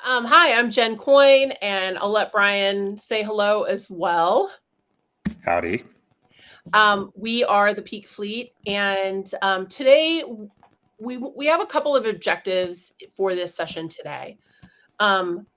Hi, I'm Jen Coyne, and I'll let Brian say hello as well. Howdy. We are the Peak Fleet, and today we have a couple of objectives for this session today.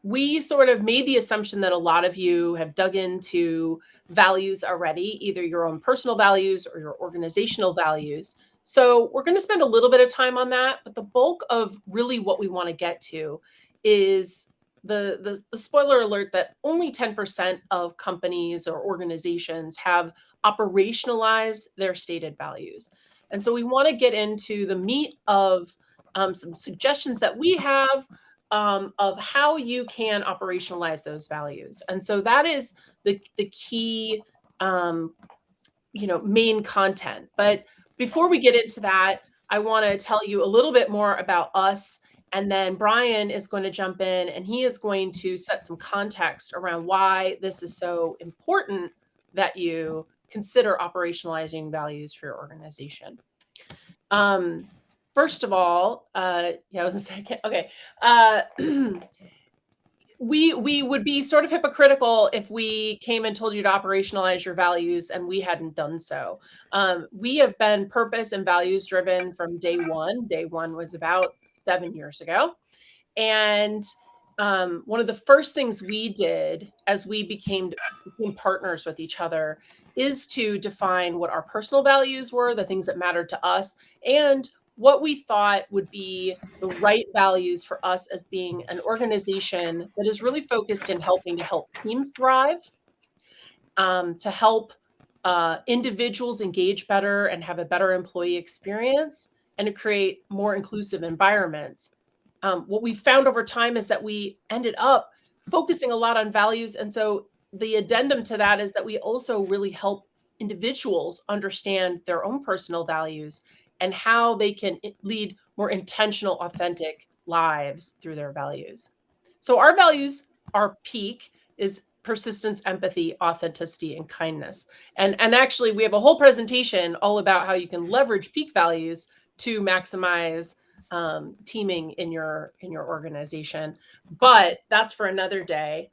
We sort of made the assumption that a lot of you have dug into values already, either your own personal values or your organizational values. So we're going to spend a little bit of time on that, but the bulk of really what we want to get to is the spoiler alert that only 10% of companies or organizations have operationalized their stated values. And so we want to get into the meat of some suggestions that we have of how you can operationalize those values. And so that is the key, main content. But before we get into that, I want to tell you a little bit more about us. And then Brian is going to jump in and he is going to set some context around why this is so important that you consider operationalizing values for your organization. First of all, I was a second. Okay. We would be sort of hypocritical if we came and told you to operationalize your values and we hadn't done so. We have been purpose and values driven from day one. Day one was about 7 years ago. And one of the first things we did as we became partners with each other is to define what our personal values were, the things that mattered to us, and what we thought would be the right values for us as being an organization that is really focused in helping to help teams thrive, to help individuals engage better and have a better employee experience, and to create more inclusive environments. What we found over time is that we ended up focusing a lot on values. And so the addendum to that is that we also really help individuals understand their own personal values and how they can lead more intentional, authentic lives through their values. So our values, our peak is persistence, empathy, authenticity, and kindness. And actually, we have a whole presentation all about how you can leverage peak values to maximize teaming in your organization. But that's for another day.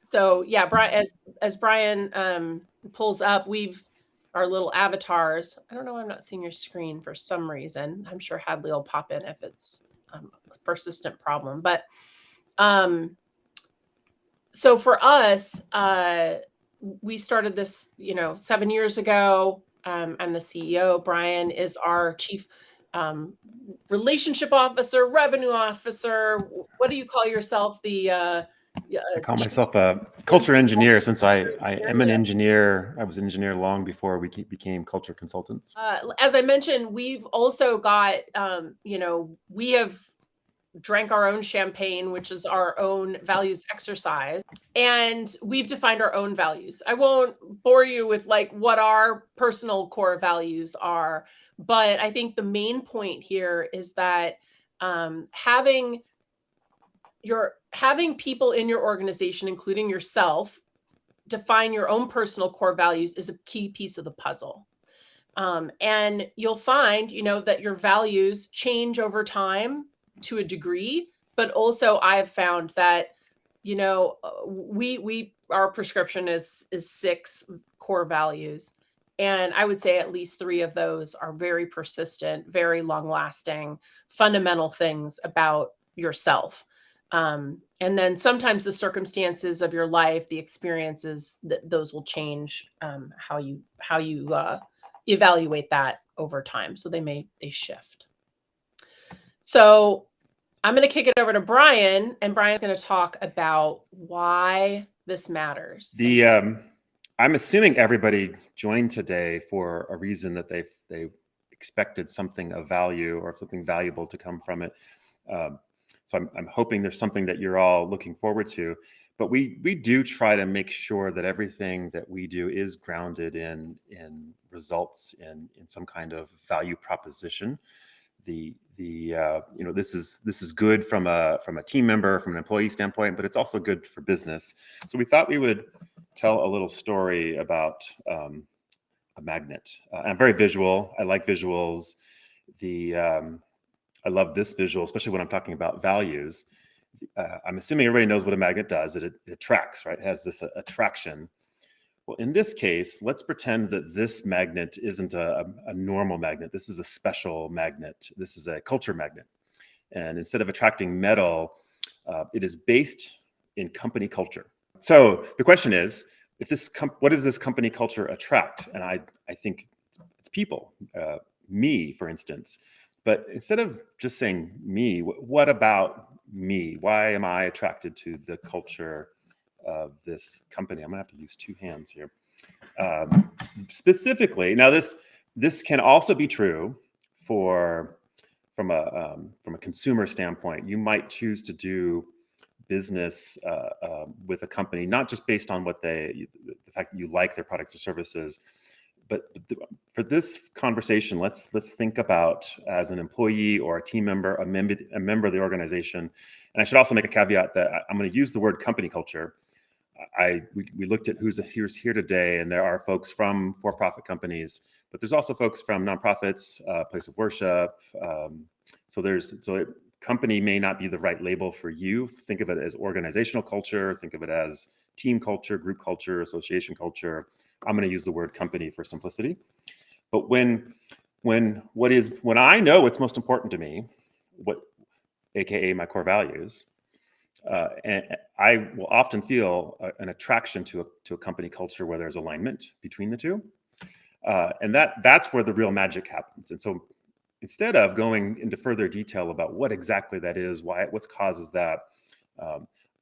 So yeah, Brian, as Brian pulls up, our little avatars. I don't know. I'm not seeing your screen for some reason. I'm sure Hadley will pop in if it's a persistent problem. But so for us, we started this, 7 years ago. I'm the CEO. Brian is our chief relationship officer, revenue officer. What do you call yourself? I call myself a culture engineer since I am an engineer. I was an engineer long before we became culture consultants. As I mentioned, we've also got, we have drank our own champagne, which is our own values exercise. And we've defined our own values. I won't bore you with what our personal core values are, but I think the main point here is that having people in your organization, including yourself, define your own personal core values is a key piece of the puzzle. And you'll find, that your values change over time to a degree, but also I've found that, our prescription is 6 core values. And I would say at least 3 of those are very persistent, very long lasting, fundamental things about yourself. And then sometimes the circumstances of your life, the experiences, those will change how you evaluate that over time. So they shift. So I'm going to kick it over to Brian, and Brian's going to talk about why this matters. I'm assuming everybody joined today for a reason that they expected something of value or something valuable to come from it. So I'm hoping there's something that you're all looking forward to. But we do try to make sure that everything that we do is grounded in results in some kind of value proposition. This is good from a team member, from an employee standpoint, but it's also good for business. So we thought we would tell a little story about a magnet. I'm very visual. I like visuals. I love this visual, especially when I'm talking about values. I'm assuming everybody knows what a magnet does. It attracts, right? It has this attraction. Well, in this case, let's pretend that this magnet isn't a normal magnet. This is a special magnet. This is a culture magnet. And instead of attracting metal, it is based in company culture. So the question is, if this what does this company culture attract? And I think it's people, me, for instance. But instead of just saying me, what about me? Why am I attracted to the culture of this company? I'm gonna have to use two hands here. Specifically, now this can also be true for from a consumer standpoint. You might choose to do business with a company not just based on the fact that you like their products or services, but for this conversation, let's think about as an employee or a team member, a member of the organization. And I should also make a caveat that I'm going to use the word company culture. We looked at who's here today, and there are folks from for-profit companies, but there's also folks from nonprofits, place of worship. Company may not be the right label for you. Think of it as organizational culture. Think of it as team culture, group culture, association culture. I'm going to use the word company for simplicity. But when I know what's most important to me, AKA my core values, and I will often feel an attraction to a company culture where there's alignment between the two, and that's where the real magic happens. And so, instead of going into further detail about what exactly that is, what causes that,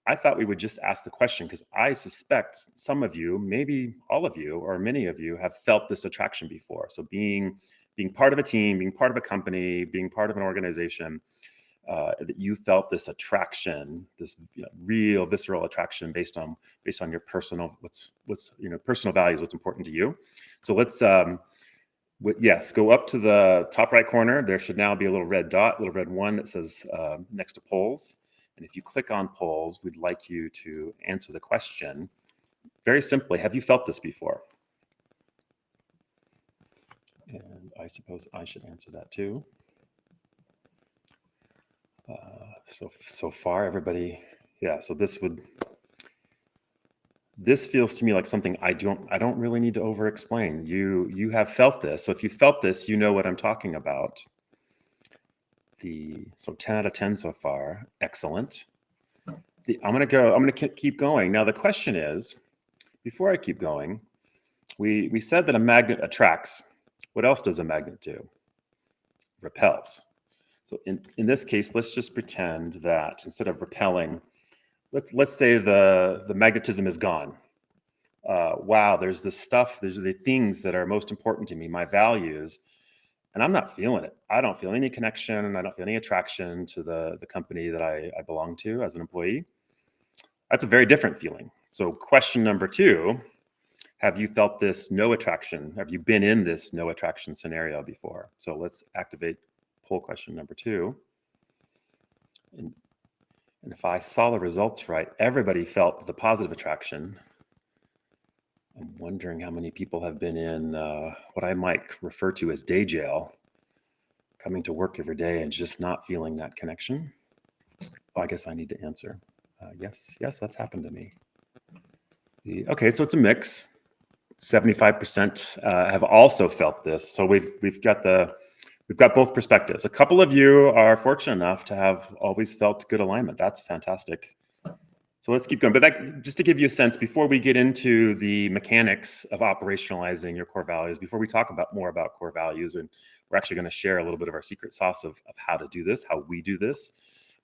I thought we would just ask the question, because I suspect some of you, maybe all of you, or many of you, have felt this attraction before. So being part of a team, being part of a company, being part of an organization, that you felt this attraction, this real visceral attraction based on your personal personal values, what's important to you. So let's yes, go up to the top right corner. There should now be a little red dot, little red one that says next to polls. And if you click on polls, we'd like you to answer the question very simply. Have you felt this before? And I suppose I should answer that too. So far, everybody, yeah. So this feels to me like something I don't really need to over explain. You have felt this. So if you felt this, you know what I'm talking about. So 10 out of 10 so far. Excellent. I'm gonna keep going. Now the question is, before I keep going, we said that a magnet attracts. What else does a magnet do? Repels. So in this case, let's just pretend that instead of repelling, let's say the magnetism is gone. Wow, there's this stuff, there's the things that are most important to me, my values, and I'm not feeling it. I don't feel any connection. I don't feel any attraction to the company that I belong to as an employee. That's a very different feeling. So question number 2, have you felt this no attraction? Have you been in this no attraction scenario before? So let's activate poll question number 2. And if I saw the results right, everybody felt the positive attraction. I'm wondering how many people have been in what I might refer to as day jail, coming to work every day and just not feeling that connection. Oh, I guess I need to answer. Yes, that's happened to me. Okay, so it's a mix. 75% have also felt this. So we've got both perspectives. A couple of you are fortunate enough to have always felt good alignment. That's fantastic. So let's keep going. But just to give you a sense, before we get into the mechanics of operationalizing your core values, before we talk more about core values, and we're actually going to share a little bit of our secret sauce of how to do this, how we do this.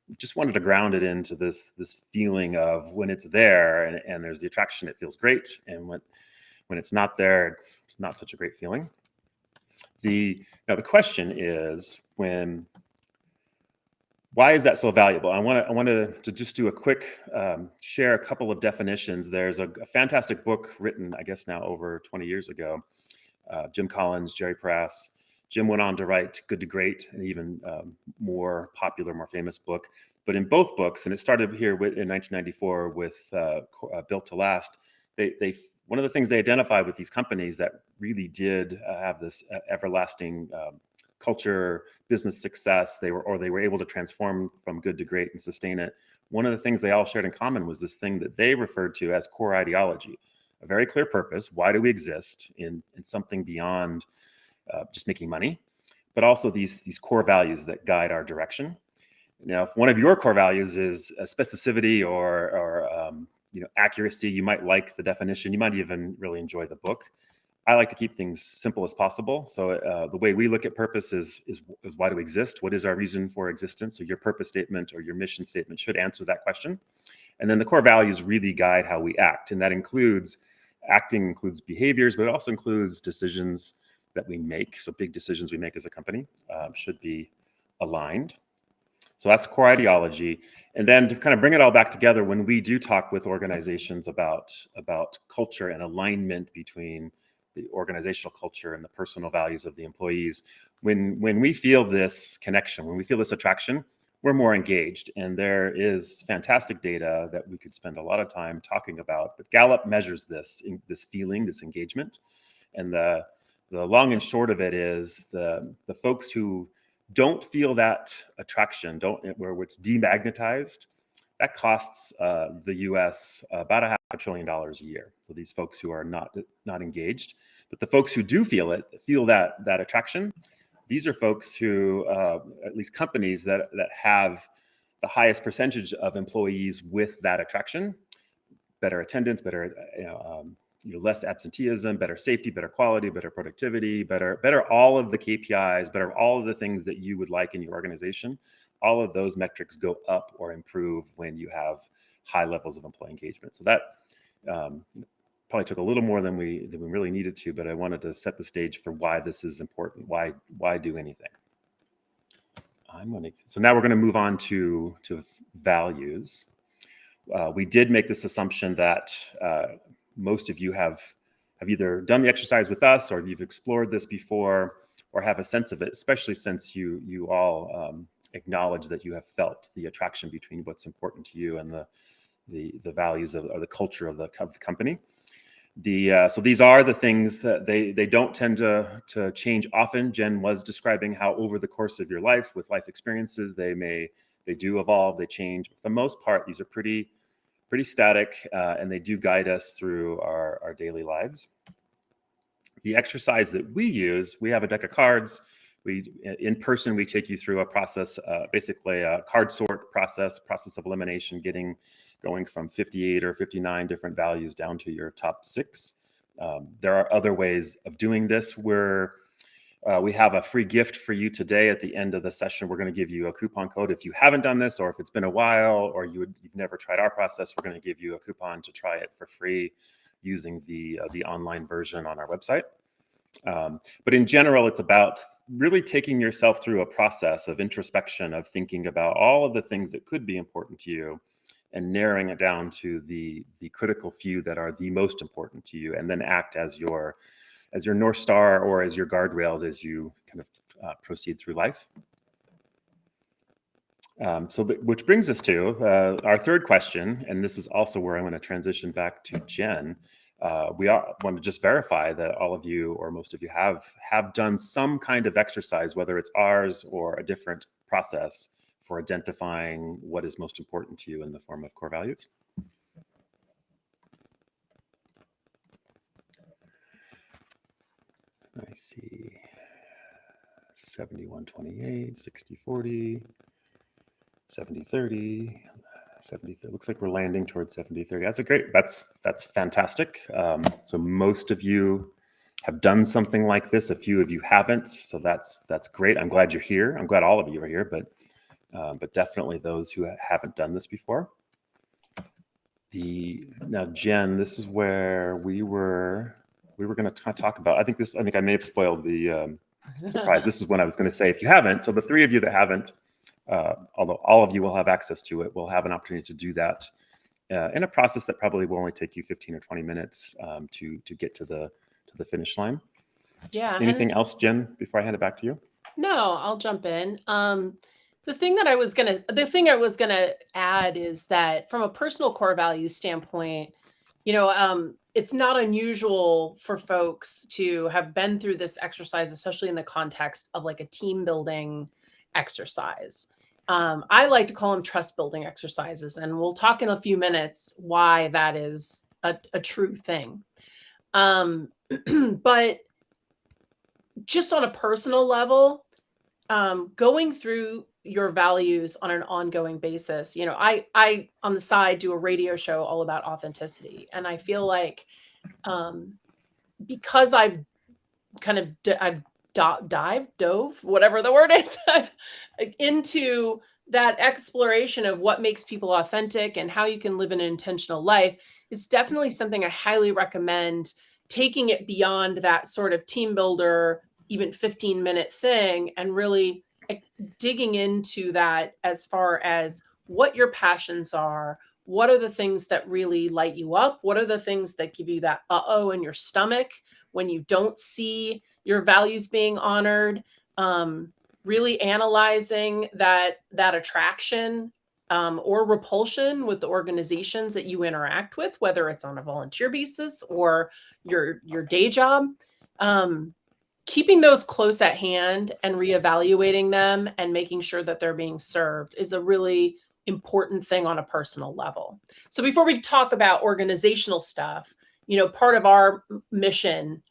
We just wanted to ground it into this feeling of when it's there and there's the attraction, it feels great. And when it's not there, it's not such a great feeling. Now the question is, why is that so valuable? I want to just do a quick share a couple of definitions. There's a fantastic book written, I guess now over 20 years ago. Jim Collins, Jerry Prass. Jim went on to write Good to Great, an even more popular, more famous book. But in both books, and it started here in 1994 with Built to Last, one of the things they identified with these companies that really did have this everlasting culture, business success, they were able to transform from good to great and sustain it, one of the things they all shared in common was this thing that they referred to as core ideology, a very clear purpose. Why do we exist in something beyond just making money, but also these core values that guide our direction. Now, if one of your core values is specificity or accuracy, you might like the definition. You might even really enjoy the book. I like to keep things simple as possible. So the way we look at purpose is why do we exist? What is our reason for existence? So your purpose statement or your mission statement should answer that question. And then the core values really guide how we act. And that includes behaviors, but it also includes decisions that we make. So big decisions we make as a company should be aligned. So that's core ideology. And then to kind of bring it all back together, when we do talk with organizations about culture and alignment between the organizational culture and the personal values of the employees, when we feel this connection, when we feel this attraction, we're more engaged. And there is fantastic data that we could spend a lot of time talking about. But Gallup measures this feeling, this engagement. And the long and short of it is the folks who don't feel that attraction, where it's demagnetized, that costs the U.S. about $500 billion a year. So these folks who are not engaged, but the folks who do feel that attraction, these are folks who, at least companies that have the highest percentage of employees with that attraction, better attendance, better less absenteeism, better safety, better quality, better productivity, better all of the KPIs, better all of the things that you would like in your organization. All of those metrics go up or improve when you have high levels of employee engagement. So that probably took a little more than we really needed to, but I wanted to set the stage for why this is important. Why do anything? So now we're going to move on to values. We did make this assumption that most of you have either done the exercise with us or you've explored this before or have a sense of it, especially since you all acknowledge that you have felt the attraction between what's important to you and the values or the culture of the company. So these are the things that they don't tend to change often. Jen was describing how over the course of your life with life experiences, they do evolve, they change. For the most part, these are pretty static, and they do guide us through our daily lives. The exercise that we use, we have a deck of cards. In person, we take you through a process, basically a card sort process of elimination, going from 58 or 59 different values down to your top 6. There are other ways of doing this where we have a free gift for you today. At the end of the session, we're going to give you a coupon code. If you haven't done this, or if it's been a while, or you've never tried our process, we're going to give you a coupon to try it for free using the online version on our website. But in general, it's about really taking yourself through a process of introspection, of thinking about all of the things that could be important to you and narrowing it down to the critical few that are the most important to you, and then act as your North Star or as your guardrails as you kind of proceed through life. Which brings us to our third question, and this is also where I'm going to transition back to Jen. We want to just verify that all of you or most of you have done some kind of exercise, whether it's ours or a different process, for identifying what is most important to you in the form of core values. I see 71-28, 60-40, 70-30, 70. Looks like we're landing towards 70-30. That's fantastic. So most of you have done something like this. A few of you haven't. So that's great. I'm glad you're here. I'm glad all of you are here, but definitely those who haven't done this before. Now, Jen, this is where we were going to talk about. I think I may have spoiled the surprise. This is when I was going to say, if you haven't, so the 3 of you that haven't, although all of you will have access to it, will have an opportunity to do that in a process that probably will only take you 15 or 20 minutes to get to the finish line. Yeah. Anything else, Jen, before I hand it back to you? No, I'll jump in. The thing I was gonna add is that from a personal core values standpoint, it's not unusual for folks to have been through this exercise, especially in the context of like a team building exercise. I like to call them trust building exercises, and we'll talk in a few minutes why that is a true thing. But just on a personal level, going through your values on an ongoing basis, I on the side do a radio show all about authenticity, and I feel like um, because I've kind of I've dove, whatever the word is, into that exploration of what makes people authentic and how you can live an intentional life. It's definitely something I highly recommend, taking it beyond that sort of team builder, even 15-minute thing, and really digging into that as far as what your passions are. What are the things that really light you up? What are the things that give you that uh-oh in your stomach when you don't see your values being honored? Really analyzing that attraction or repulsion with the organizations that you interact with, whether it's on a volunteer basis or your day job. Keeping those close at hand and reevaluating them and making sure that they're being served is a really important thing on a personal level. So before we talk about organizational stuff, part of our mission,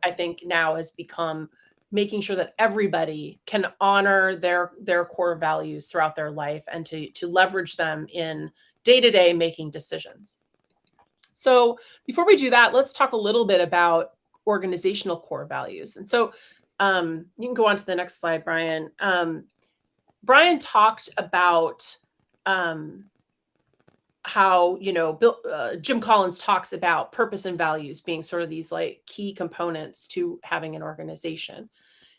I think, now has become making sure that everybody can honor their core values throughout their life and to leverage them in day-to-day making decisions. So before we do that, let's talk a little bit about organizational core values. And so you can go on to the next slide, Brian. Brian talked about how, Jim Collins talks about purpose and values being sort of these like key components to having an organization.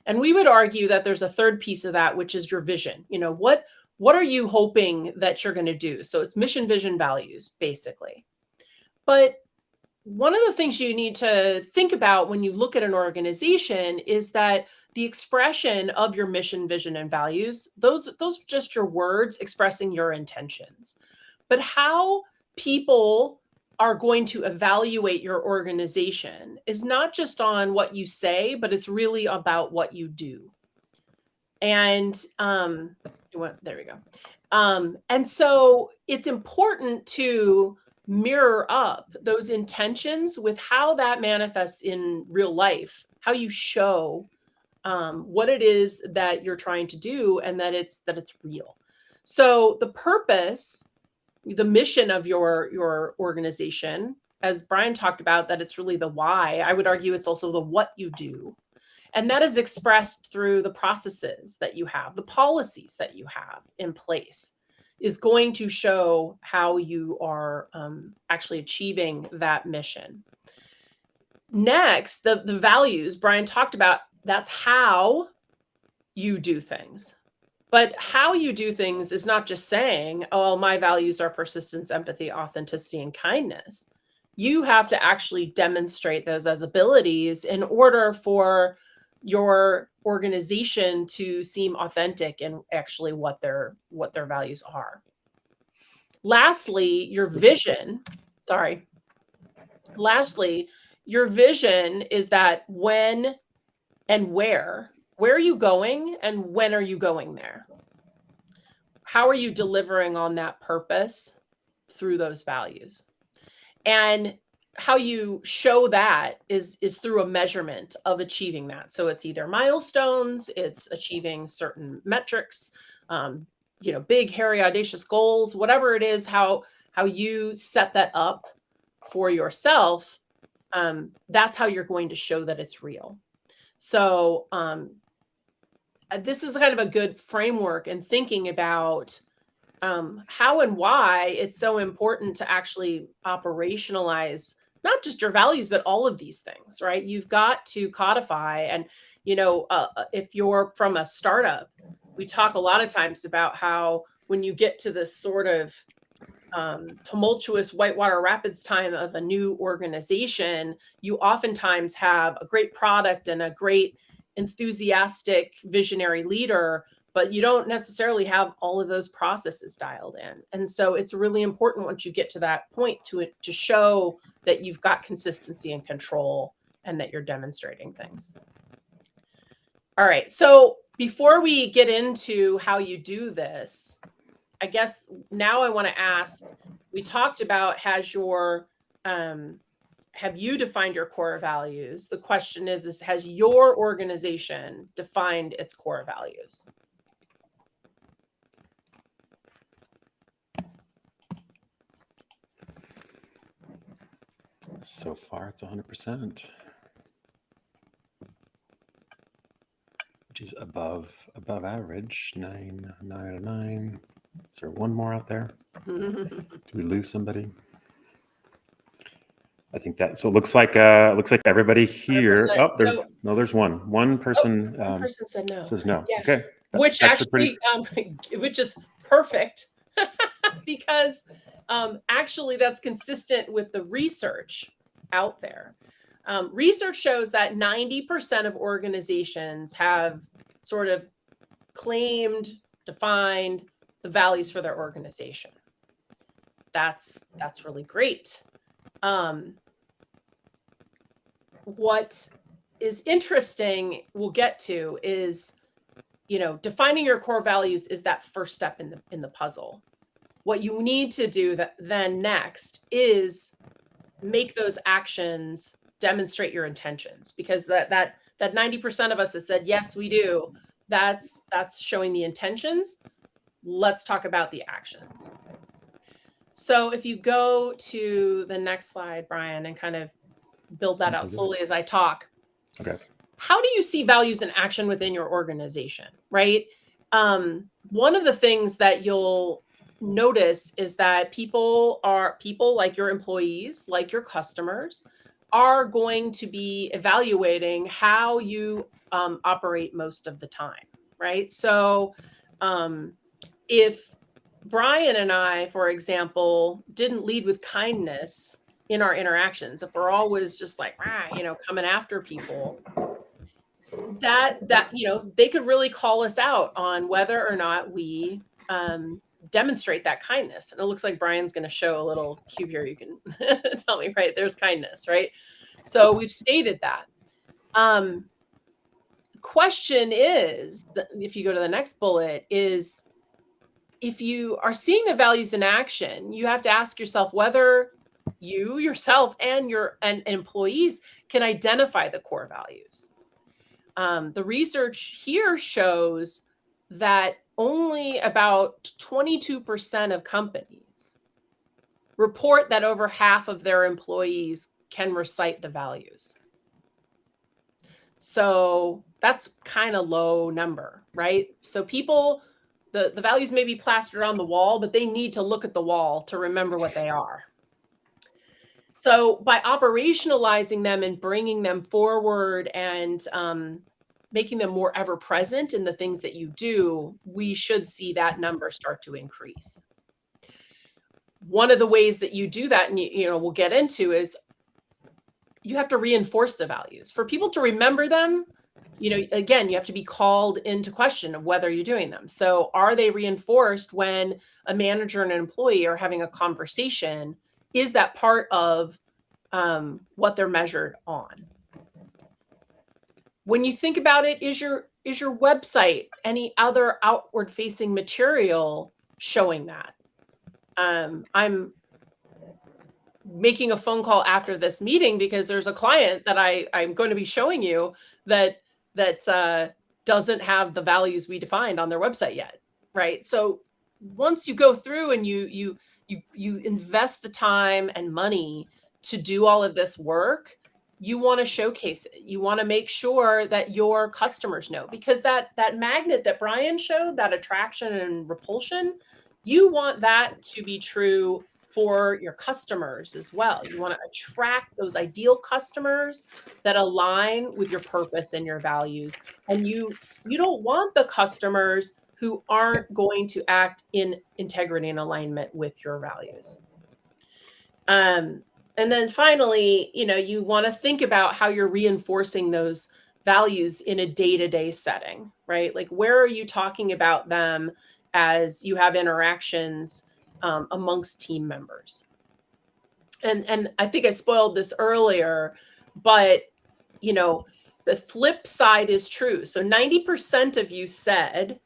And we would argue that there's a third piece of that, which is your vision. What are you hoping that you're going to do? So it's mission, vision, values, basically. But one of the things you need to think about when you look at an organization is that the expression of your mission, vision, and values, those are just your words expressing your intentions. But how people are going to evaluate your organization is not just on what you say, but it's really about what you do. And there we go. And so it's important to mirror up those intentions with how that manifests in real life, how you show what it is that you're trying to do, and that it's real. So the purpose, the mission of your organization, as Brian talked about, that it's really the why. I would argue it's also the what you do. And that is expressed through the processes that you have, the policies that you have in place, is going to show how you are actually achieving that mission. Next, the values Brian talked about, that's how you do things. But how you do things is not just saying, oh, my values are persistence, empathy, authenticity, and kindness. You have to actually demonstrate those as abilities in order for your organization to seem authentic and actually what their values are. Lastly, your vision is that when and where are you going and when are you going there? How are you delivering on that purpose through those values? And how you show that is through a measurement of achieving that. So it's either milestones, it's achieving certain metrics, big, hairy, audacious goals, whatever it is, how you set that up for yourself. That's how you're going to show that it's real. So this is kind of a good framework in thinking about how and why it's so important to actually operationalize not just your values, but all of these things, right? You've got to codify. And, if you're from a startup, we talk a lot of times about how when you get to this sort of tumultuous whitewater rapids time of a new organization, you oftentimes have a great product and a great enthusiastic visionary leader, but you don't necessarily have all of those processes dialed in. And so it's really important once you get to that point to show that you've got consistency and control and that you're demonstrating things. All right. So Before we get into how you do this, I guess now I want to ask, we talked about have you defined your core values? The question is has your organization defined its core values? So far, it's 100%, which is above average. 9 out of 9. Is there one more out there? Did we lose somebody? I think that. So it looks like everybody here. 100%. Oh, there's one. One person. One person said no. Says no. Yeah. Okay. Which actually, which is perfect because actually that's consistent with the research out there. Research shows that 90% of organizations have sort of claimed, defined the values for their organization. That's really great. What is interesting, we'll get to, is defining your core values is that first step in the puzzle. What you need to do then next is make those actions demonstrate your intentions, because that 90% of us that said yes we do, that's showing the intentions. Let's talk about the actions. So if you go to the next slide, Brian, and kind of build that out slowly as I talk. Okay. How do you see values in action within your organization, right? One of the things that you'll notice is that people like your employees, like your customers, are going to be evaluating how you operate most of the time, right? So if Brian and I, for example, didn't lead with kindness in our interactions, if we're always just like, coming after people, that they could really call us out on whether or not we demonstrate that kindness. And it looks like Brian's going to show a little cube here. You can tell me, right? There's kindness, right? So we've stated that. Question is, if you go to the next bullet, is if you are seeing the values in action, you have to ask yourself whether you yourself and your employees can identify the core values. The research here shows that only about 22% of companies report that over half of their employees can recite the values. So that's kind of low number, right? So people, the values may be plastered on the wall, but they need to look at the wall to remember what they are. So by operationalizing them and bringing them forward and making them more ever present in the things that you do, we should see that number start to increase. One of the ways that you do that, and we'll get into, is you have to reinforce the values. For people to remember them, again, you have to be called into question of whether you're doing them. So are they reinforced when a manager and an employee are having a conversation? Is that part of what they're measured on? When you think about it, is your website, any other outward facing material showing that? I'm making a phone call after this meeting because there's a client that I'm going to be showing you that doesn't have the values we defined on their website yet, right? So once you go through and you invest the time and money to do all of this work, you want to showcase it. You want to make sure that your customers know, because that magnet that Brian showed, that attraction and repulsion, you want that to be true for your customers as well. You want to attract those ideal customers that align with your purpose and your values. And you don't want the customers who aren't going to act in integrity and alignment with your values. And then finally, you want to think about how you're reinforcing those values in a day-to-day setting, right? Like, where are you talking about them as you have interactions amongst team members? And I think I spoiled this earlier, but the flip side is true. So 90% of you said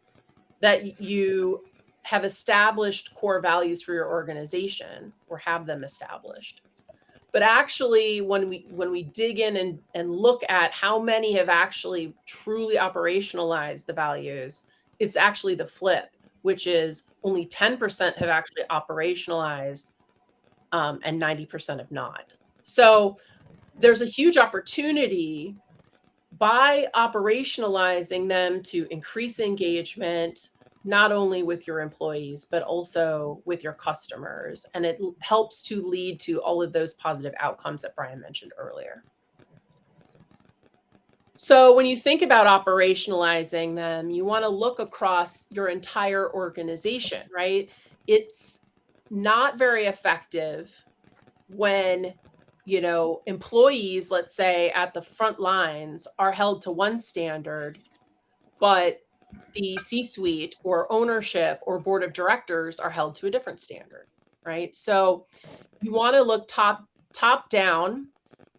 that you have established core values for your organization or have them established. But actually, when we dig in and look at how many have actually truly operationalized the values, it's actually the flip, which is only 10% have actually operationalized, and 90% have not. So there's a huge opportunity by operationalizing them to increase engagement, not only with your employees, but also with your customers. And it helps to lead to all of those positive outcomes that Brian mentioned earlier. So when you think about operationalizing them, you want to look across your entire organization, right? It's not very effective when employees, let's say at the front lines, are held to one standard, but the C-suite or ownership or board of directors are held to a different standard, right? So you want to look top down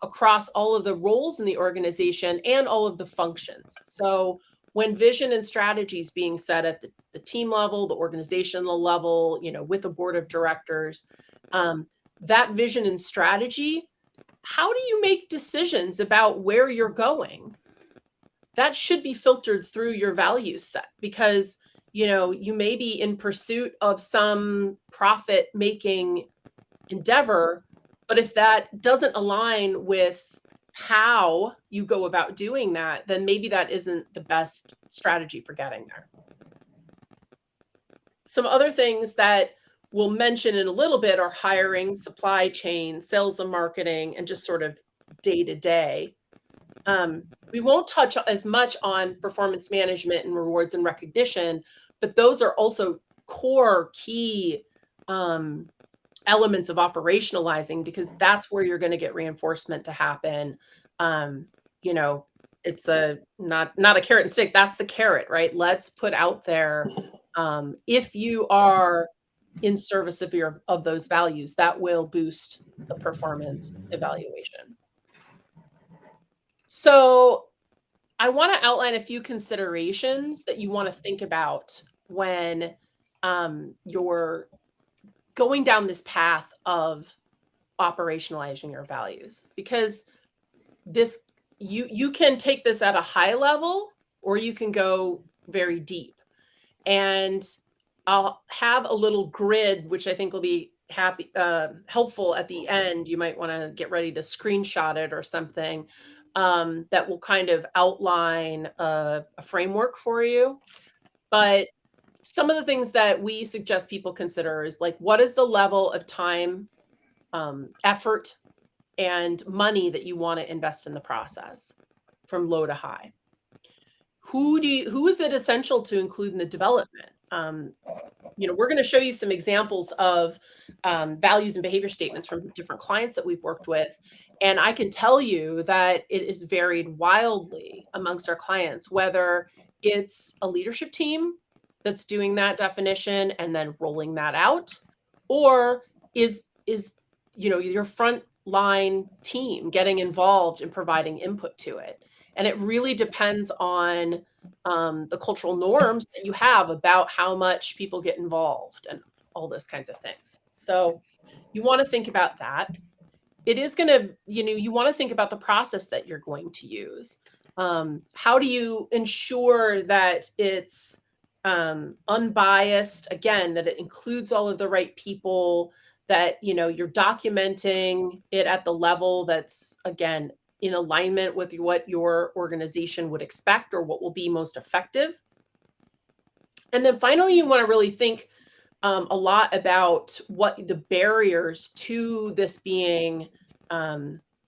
across all of the roles in the organization and all of the functions. So when vision and strategy is being set at the team level, the organizational level, with a board of directors, that vision and strategy, how do you make decisions about where you're going? That should be filtered through your value set, because you may be in pursuit of some profit making endeavor, but if that doesn't align with how you go about doing that, then maybe that isn't the best strategy for getting there. Some other things that we'll mention in a little bit are hiring, supply chain, sales and marketing, and just sort of day to day. We won't touch as much on performance management and rewards and recognition, but those are also core key elements of operationalizing, because that's where you're going to get reinforcement to happen. It's not a carrot and stick. That's the carrot, right? Let's put out there, if you are in service of those values, that will boost the performance evaluation. So I want to outline a few considerations that you want to think about when you're going down this path of operationalizing your values, because you can take this at a high level, or you can go very deep. And I'll have a little grid, which I think will be helpful at the end. You might want to get ready to screenshot it or something, that will kind of outline a framework for you. But some of the things that we suggest people consider is, like, what is the level of time, effort, and money that you want to invest in the process from low to high? Who is it essential to include in the development? We're going to show you some examples of values and behavior statements from different clients that we've worked with. And I can tell you that it is varied wildly amongst our clients, whether it's a leadership team that's doing that definition and then rolling that out, or is your front line team getting involved and providing input to it. And it really depends on the cultural norms that you have about how much people get involved and all those kinds of things. So you want to think about that. It is going to, you want to think about the process that you're going to use. How do you ensure that it's unbiased? Again, that it includes all of the right people, that, you're documenting it at the level that's, again, in alignment with what your organization would expect or what will be most effective. And then finally, you want to really think a lot about what the barriers to this being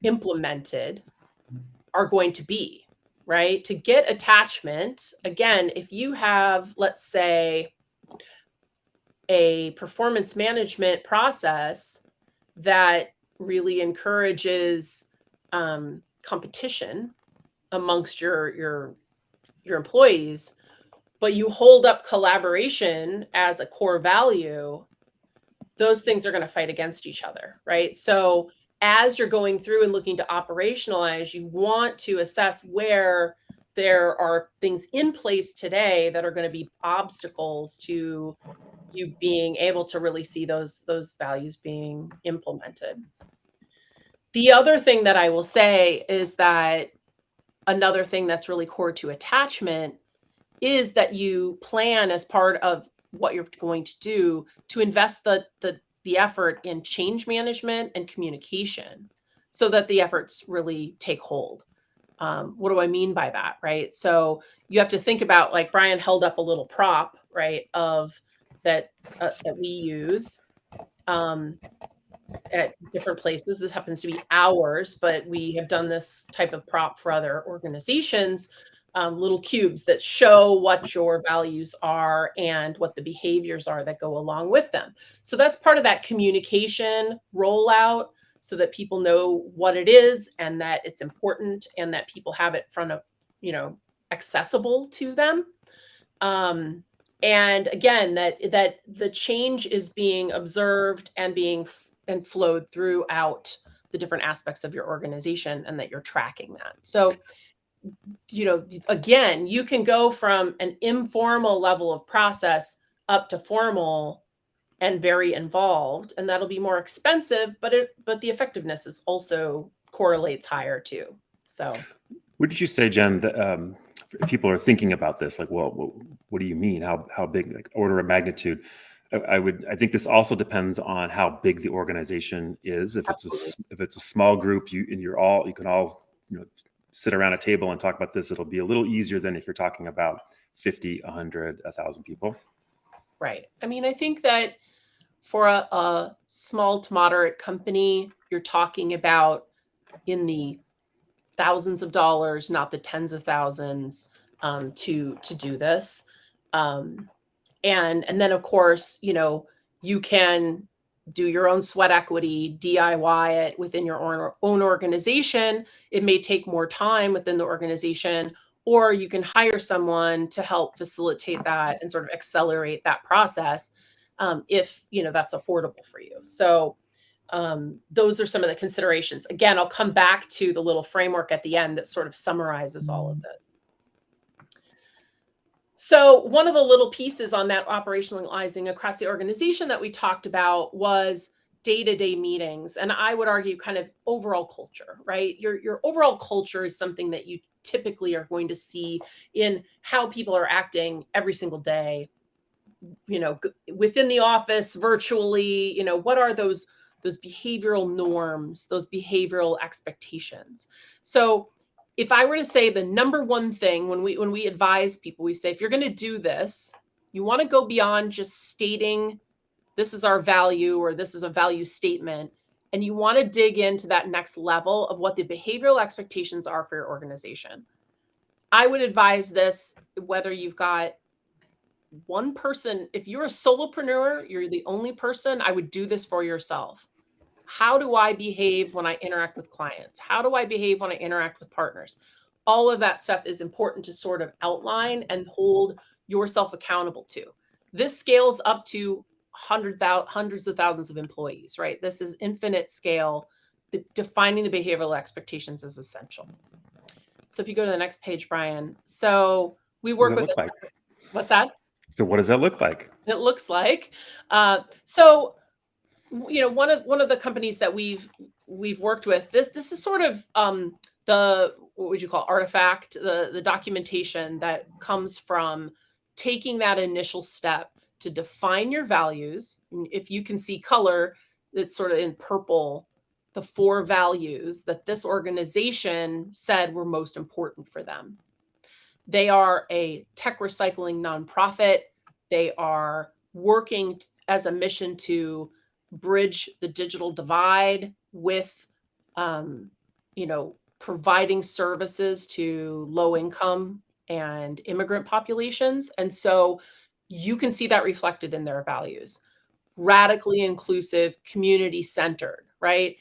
implemented are going to be, right? To get attachment, again, if you have, let's say, a performance management process that really encourages competition amongst your employees, but you hold up collaboration as a core value, those things are going to fight against each other, right? So as you're going through and looking to operationalize, you want to assess where there are things in place today that are going to be obstacles to you being able to really see those values being implemented. The other thing that I will say is that another thing that's really core to attachment is that you plan as part of what you're going to do to invest the effort in change management and communication so that the efforts really take hold. What do I mean by that, right? So you have to think about, like Brian held up a little prop, right, of that we use um, at different places. This happens to be ours, but we have done this type of prop for other organizations, little cubes that show what your values are and what the behaviors are that go along with them. So that's part of that communication rollout so that people know what it is and that it's important and that people have it front of, accessible to them. And again, that the change is being observed and and flowed throughout the different aspects of your organization and that you're tracking that. So, again, you can go from an informal level of process up to formal and very involved, and that'll be more expensive, but the effectiveness is also correlates higher too. So, What did you say, Jen, that if people are thinking about this, like, well, what do you mean? How big, like order of magnitude? I think this also depends on how big the organization is. absolutely. If it's a small group, you can all, sit around a table and talk about this. It'll be a little easier than if you're talking about 50, 100, 1,000 people. Right. I mean, I think that for a small to moderate company, you're talking about in the thousands of dollars, not the tens of thousands, to do this. Um, and then of course, you can do your own sweat equity, DIY it within your own organization. It may take more time within the organization, or you can hire someone to help facilitate that and sort of accelerate that process, if that's affordable for you. So those are some of the considerations. Again, I'll come back to the little framework at the end that sort of summarizes all of this. So one of the little pieces on that operationalizing across the organization that we talked about was day-to-day meetings. And I would argue kind of overall culture, right? Your overall culture is something that you typically are going to see in how people are acting every single day, within the office, virtually, what are those behavioral norms, those behavioral expectations. So if I were to say the number one thing when we advise people, we say, if you're going to do this, you want to go beyond just stating this is our value or this is a value statement, and you want to dig into that next level of what the behavioral expectations are for your organization. I would advise this whether you've got one person. If you're a solopreneur, you're the only person, I would do this for yourself. How do I behave when I interact with clients? How do I behave when I interact with partners? All of that stuff is important to sort of outline and hold yourself accountable to. This scales up to hundreds of thousands of employees, right? This is infinite scale. Defining the behavioral expectations is essential. So if you go to the next page, Brian. So we What does work that with, look like? what's that? So what does that look like? It looks like. So one of the companies that we've worked with, this is sort of the, what would you call, artifact, the documentation that comes from taking that initial step to define your values. If you can see color, it's sort of in purple, the 4 values that this organization said were most important for them. They are a tech recycling nonprofit. They are working as a mission to bridge the digital divide with, providing services to low income and immigrant populations. And so you can see that reflected in their values. Radically inclusive, community centered, right?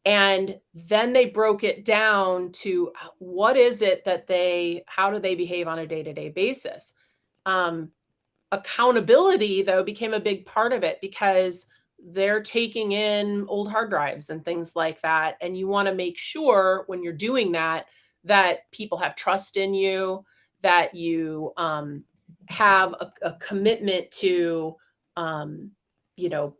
And then they broke it down to what is it that how do they behave on a day-to-day basis? Accountability, though, became a big part of it because they're taking in old hard drives and things like that. And you want to make sure when you're doing that, that people have trust in you, that you have a commitment to, um, you know,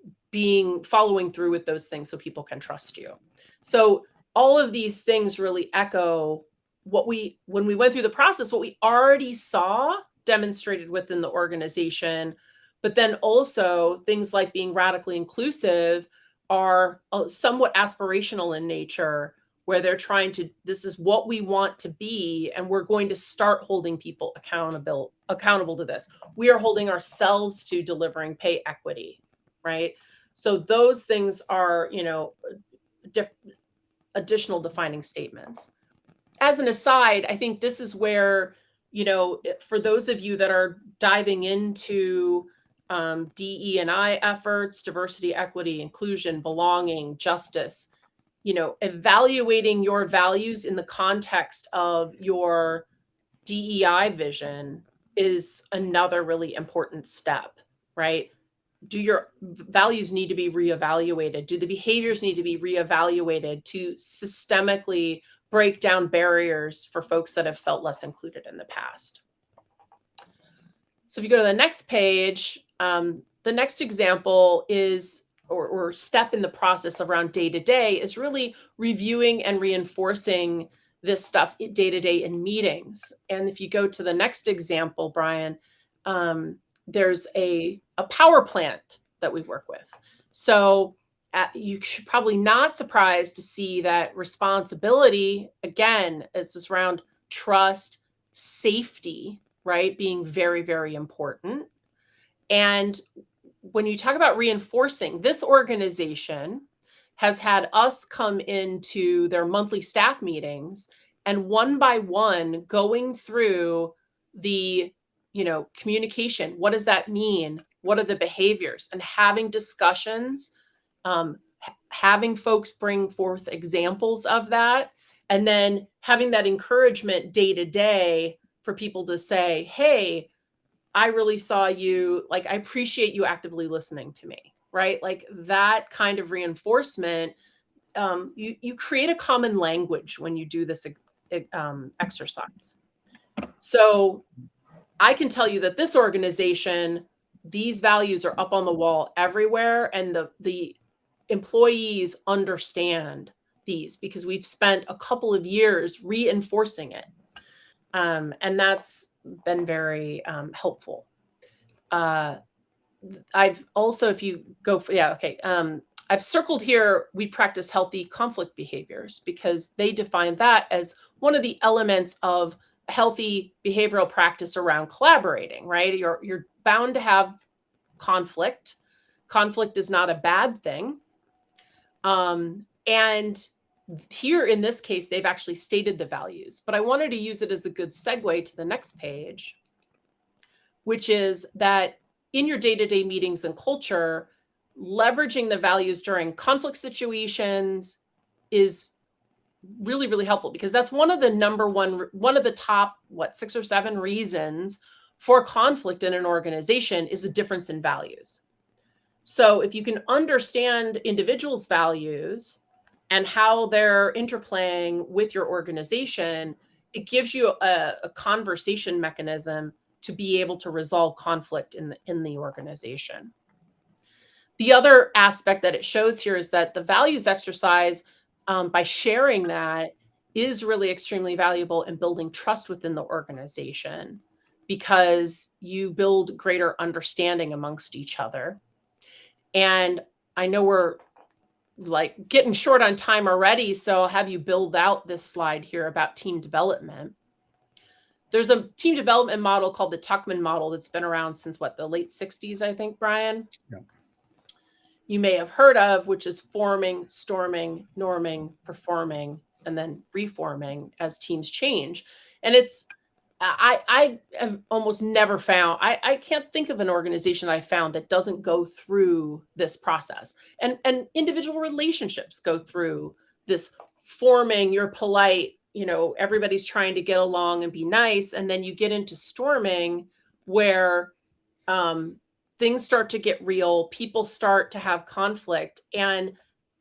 following through with those things so people can trust you. So all of these things really echo when we went through the process, what we already saw demonstrated within the organization. But then also things like being radically inclusive are somewhat aspirational in nature, where they're trying to, this is what we want to be, and we're going to start holding people accountable to this. We are holding ourselves to delivering pay equity, right? So those things are, additional defining statements. As an aside, I think this is where, for those of you that are diving into DE&I efforts, diversity, equity, inclusion, belonging, justice, evaluating your values in the context of your DEI vision is another really important step, right? Do your values need to be reevaluated? Do the behaviors need to be reevaluated to systemically break down barriers for folks that have felt less included in the past? So if you go to the next page, the next example is, or step in the process around day-to-day, is really reviewing and reinforcing this stuff day-to-day in meetings. And if you go to the next example, Brian, there's a power plant that we work with. So you should probably not surprised to see that responsibility, again, is just around trust, safety, right? Being very, very important. And when you talk about reinforcing, this organization has had us come into their monthly staff meetings and one by one going through the communication. What does that mean? What are the behaviors? And having discussions, having folks bring forth examples of that, and then having that encouragement day to day for people to say, hey, I really saw you, like, I appreciate you actively listening to me, right? Like that kind of reinforcement. You create a common language when you do this exercise. So I can tell you that this organization, these values are up on the wall everywhere, and the employees understand these because we've spent a couple of years reinforcing it. And that's been very helpful. I've also, if you go for, I've circled here, we practice healthy conflict behaviors because they define that as one of the elements of healthy behavioral practice around collaborating, right? You're bound to have conflict. Conflict is not a bad thing. And here in this case, they've actually stated the values, but I wanted to use it as a good segue to the next page, which is that in your day-to-day meetings and culture, leveraging the values during conflict situations is really, really helpful because that's one of the top, 6 or 7 reasons for conflict in an organization is a difference in values. So if you can understand individuals' values and how they're interplaying with your organization, it gives you a conversation mechanism to be able to resolve conflict in the organization. The other aspect that it shows here is that the values exercise, by sharing that, is really extremely valuable in building trust within the organization because you build greater understanding amongst each other. And I know we're like getting short on time already, so I'll have you build out this slide here about team development. There's a team development model called the Tuckman model that's been around since the late 60s, I think, Brian? Yeah. You may have heard of, which is forming, storming, norming, performing, and then reforming as teams change. And it's, I have almost never found, I can't think of an organization I found that doesn't go through this process. And individual relationships go through this forming, you're polite, everybody's trying to get along and be nice. And then you get into storming where things start to get real, people start to have conflict. And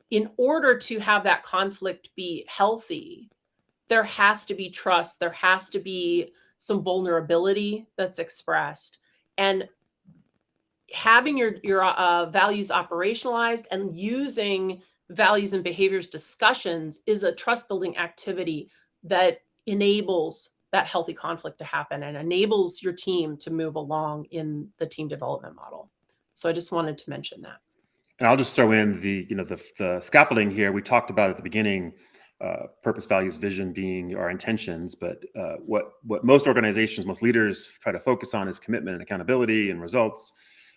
in order to have that conflict be healthy, there has to be trust, there has to be some vulnerability that's expressed. And having your values operationalized and using values and behaviors discussions is a trust building activity that enables that healthy conflict to happen and enables your team to move along in the team development model. So I just wanted to mention that. And I'll just throw in the scaffolding here. We talked about at the beginning, purpose, values, vision being our intentions. But what most organizations, most leaders try to focus on is commitment and accountability and results.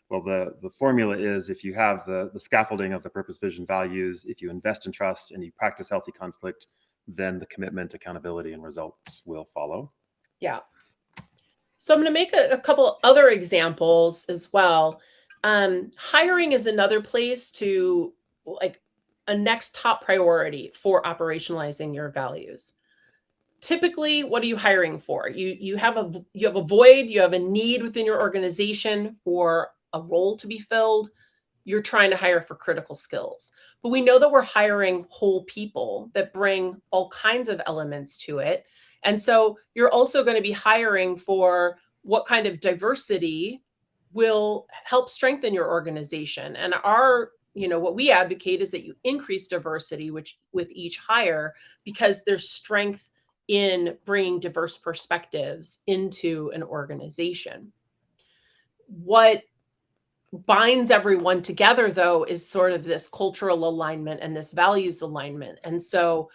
Well, the formula is, if you have the scaffolding of the purpose, vision, values, if you invest in trust and you practice healthy conflict, then the commitment, accountability, and results will follow. Yeah. So I'm going to make a couple other examples as well. Hiring is another place to, like, a next top priority for operationalizing your values. Typically, what are you hiring for? You have a void, you have a need within your organization for a role to be filled. You're trying to hire for critical skills. But we know that we're hiring whole people that bring all kinds of elements to it. And so you're also going to be hiring for what kind of diversity will help strengthen your organization. And what we advocate is that you increase diversity with each hire, because there's strength in bringing diverse perspectives into an organization. What binds everyone together, though, is sort of this cultural alignment and this values alignment. And so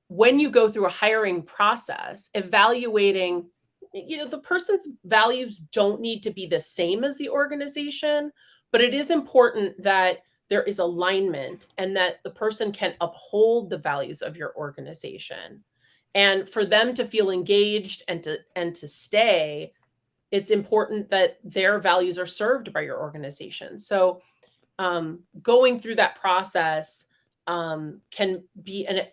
when you go through a hiring process, evaluating, the person's values don't need to be the same as the organization, but it is important that there is alignment and that the person can uphold the values of your organization. And for them to feel engaged and to stay, it's important that their values are served by your organization. So going through that process can be a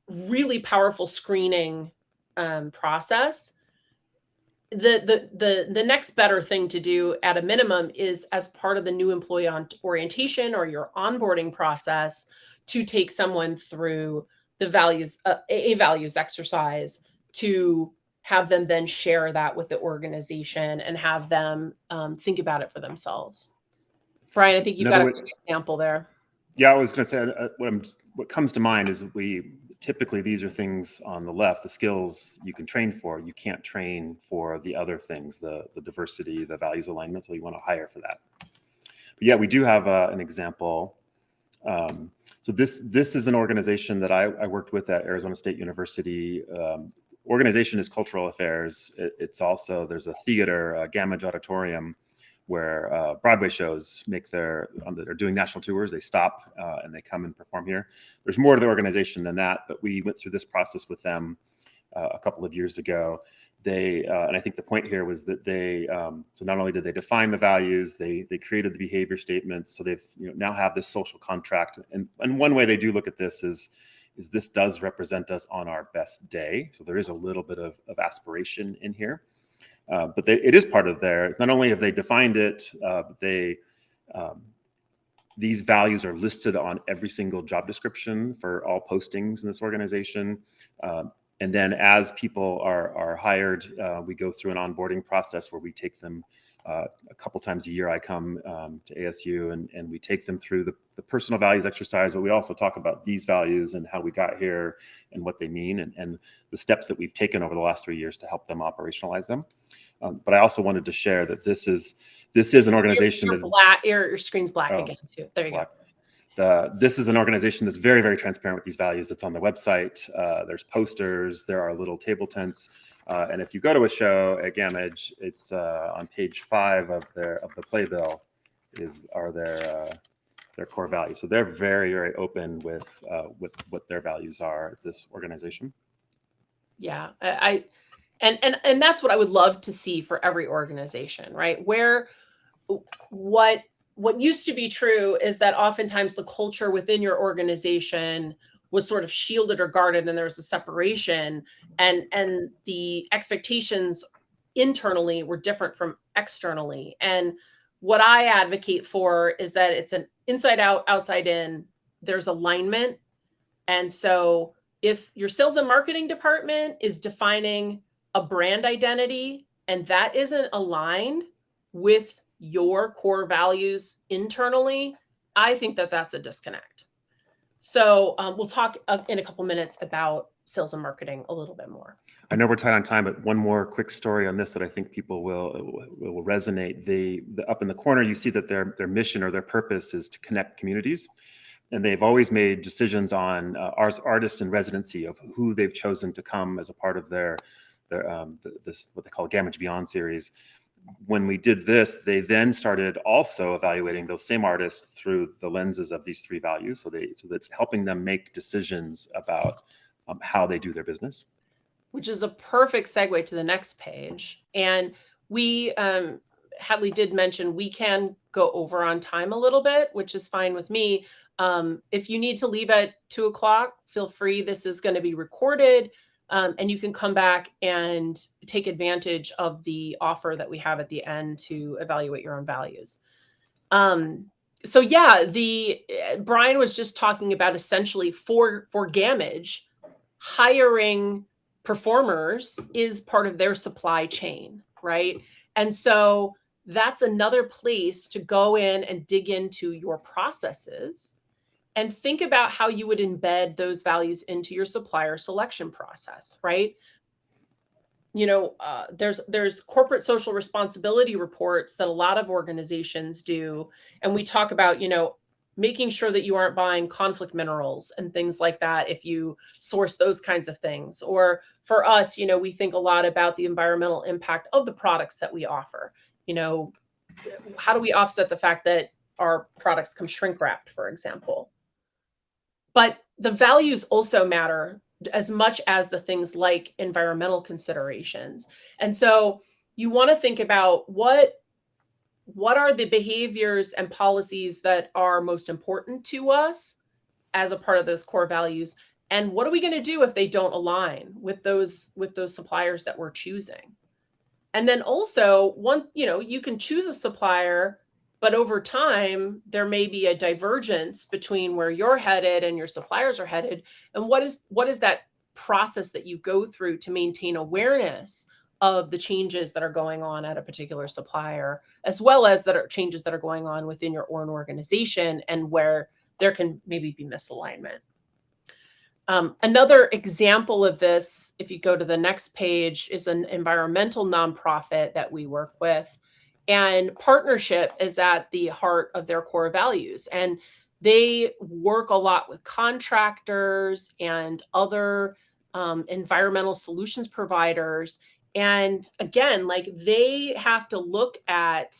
really powerful screening process. The next better thing to do at a minimum is, as part of the new employee orientation or your onboarding process, to take someone through the values, a values exercise, to have them then share that with the organization and have them think about it for themselves. Brian, I think you've got a good example there. Yeah, I was going to say, what comes to mind is typically these are things on the left, the skills you can train for. You can't train for the other things, the diversity, the values alignment, so you want to hire for that. But yeah, we do have an example. So this is an organization that I worked with at Arizona State University. Organization is cultural affairs. It's also, there's a theater, Gamage Auditorium, where Broadway shows they're doing national tours. They stop and they come and perform here. There's more to the organization than that, but we went through this process with them a couple of years ago. And I think the point here was that so not only did they define the values, they created the behavior statements. So they've now have this social contract. And one way they do look at this is this does represent us on our best day. So there is a little bit of aspiration in here. But it is part of not only have they defined it, these values are listed on every single job description for all postings in this organization. And then as people are hired, we go through an onboarding process where we take them a couple times a year. I come to ASU and we take them through the personal values exercise, but we also talk about these values and how we got here and what they mean and the steps that we've taken over the last 3 years to help them operationalize them. But I also wanted to share that this is an organization that's black. Your screen's black again too. There you go. This is an organization that's very, very transparent with these values. It's on the website. There's posters. There are little table tents. And if you go to a show at Gamage, it's on page 5 of the playbill are their core values. So they're very, very open with what their values are at this organization. Yeah, and that's what I would love to see for every organization, right? What used to be true is that oftentimes the culture within your organization was sort of shielded or guarded, and there was a separation, and the expectations internally were different from externally. And what I advocate for is that it's an inside out, outside in. There's alignment. And so if your sales and marketing department is defining a brand identity and that isn't aligned with your core values internally, I think that that's a disconnect. So we'll talk in a couple minutes about sales and marketing a little bit more. I know we're tight on time, but one more quick story on this that I think people will resonate. The up in the corner, you see that their mission or their purpose is to connect communities, and they've always made decisions on artist in residency of who they've chosen to come as a part of their this what they call a Gamage Beyond series. When we did this, they then started also evaluating those same artists through the lenses of these three values. So that's helping them make decisions about how they do their business. Which is a perfect segue to the next page. And we, Hadley did mention we can go over on time a little bit, which is fine with me. If you need to leave at 2:00, feel free. This is going to be recorded, and you can come back and take advantage of the offer that we have at the end to evaluate your own values. So yeah, Brian was just talking about essentially for Gamage, hiring performers is part of their supply chain, right? And so that's another place to go in and dig into your processes and think about how you would embed those values into your supplier selection process, right? There's corporate social responsibility reports that a lot of organizations do, and we talk about, making sure that you aren't buying conflict minerals and things like that if you source those kinds of things. Or for us, we think a lot about the environmental impact of the products that we offer. How do we offset the fact that our products come shrink wrapped, for example? But the values also matter as much as the things like environmental considerations. And so you want to think about what are the behaviors and policies that are most important to us as a part of those core values, and what are we going to do if they don't align with those suppliers that we're choosing? And then also you can choose a supplier, but over time there may be a divergence between where you're headed and your suppliers are headed. And what is that process that you go through to maintain awareness of the changes that are going on at a particular supplier, as well as changes that are going on within your own organization and where there can maybe be misalignment. Another example of this, if you go to the next page, is an environmental nonprofit that we work with. And partnership is at the heart of their core values. And they work a lot with contractors and other environmental solutions providers. And again, they have to look at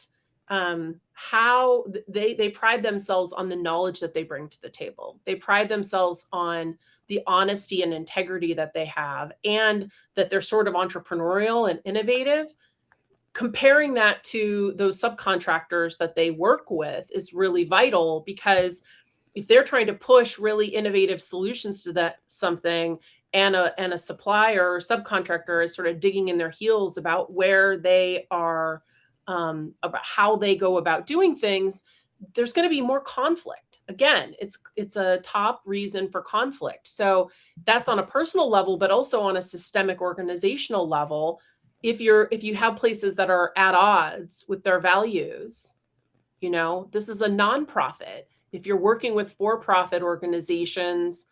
how they pride themselves on the knowledge that they bring to the table. They pride themselves on the honesty and integrity that they have, and that they're sort of entrepreneurial and innovative. Comparing that to those subcontractors that they work with is really vital, because if they're trying to push really innovative solutions to that something, and a supplier or subcontractor is sort of digging in their heels about where they are, about how they go about doing things, there's going to be more conflict. Again, it's a top reason for conflict. So that's on a personal level, but also on a systemic organizational level. If you have places that are at odds with their values, this is a nonprofit. If you're working with for-profit organizations,